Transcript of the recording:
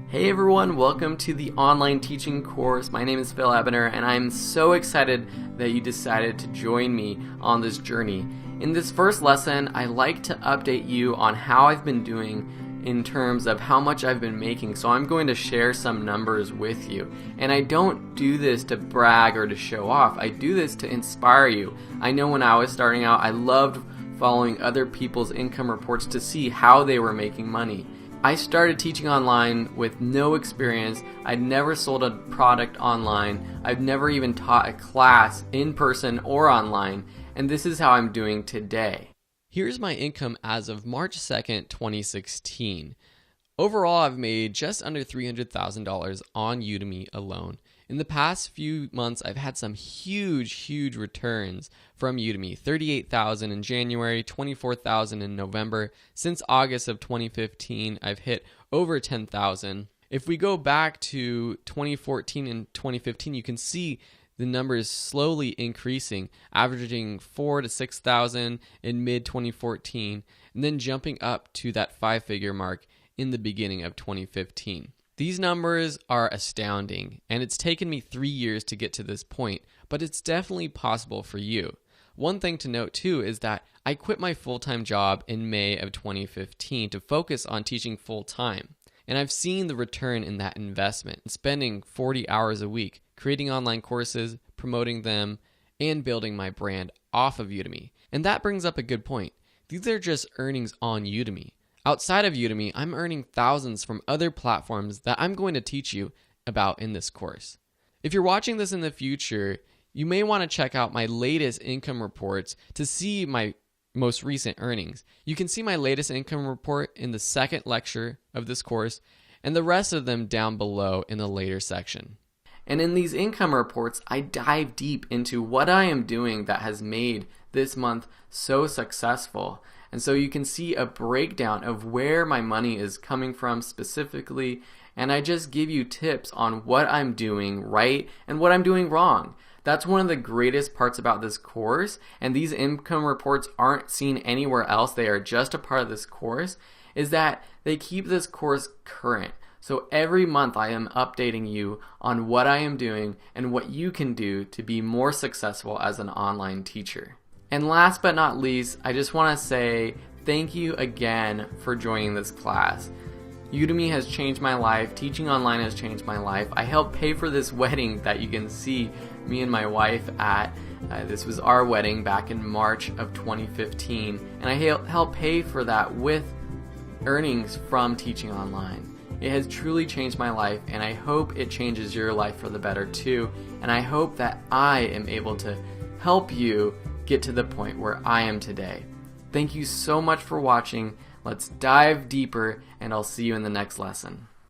Hey everyone, welcome to the online teaching course. My name is Phil Ebener and I'm so excited that you decided to join me on this journey. In this first lesson, I like to update you on how I've been doing in terms of how much I've been making. So I'm going to share some numbers with you. And I don't do this to brag or to show off. I do this to inspire you. I know when I was starting out, I loved following other people's income reports to see how they were making money. I started teaching online with no experience. I'd never sold a product online. I've never even taught a class in person or online. And this is how I'm doing today. Here's my income as of March 2nd, 2016. Overall, I've made just under $300,000 on Udemy alone. In the past few months, I've had some huge returns from Udemy. $38,000 in January, $24,000 in November. Since August of 2015, I've hit over $10,000. If we go back to 2014 and 2015, you can see the numbers slowly increasing, averaging $4,000 to $6,000 in mid-2014, and then jumping up to that five-figure mark in the beginning of 2015. These numbers are astounding, and it's taken me 3 years to get to this point, but it's definitely possible for you. One thing to note too is that I quit my full-time job in May of 2015 to focus on teaching full-time, and I've seen the return in that investment, spending 40 hours a week, creating online courses, promoting them, and building my brand off of Udemy. And that brings up a good point. These are just earnings on Udemy. Outside of Udemy, I'm earning thousands from other platforms that I'm going to teach you about in this course. If you're watching this in the future, you may want to check out my latest income reports to see my most recent earnings. You can see my latest income report in the second lecture of this course, and the rest of them down below in the later section. And in these income reports, I dive deep into what I am doing that has made this month so successful. And so you can see a breakdown of where my money is coming from specifically, and I just give you tips on what I'm doing right and what I'm doing wrong. That's one of the greatest parts about this course, and these income reports aren't seen anywhere else. They are just a part of this course, is that they keep this course current. So every month I am updating you on what I am doing and what you can do to be more successful as an online teacher. And last but not least, I just want to say thank you again for joining this class. Udemy has changed my life. Teaching online has changed my life. I helped pay for this wedding that you can see me and my wife at. This was our wedding back in March of 2015. And I helped pay for that with earnings from teaching online. It has truly changed my life, and I hope it changes your life for the better too. And I hope that I am able to help you get to the point where I am today. Thank you so much for watching. Let's dive deeper, and I'll see you in the next lesson.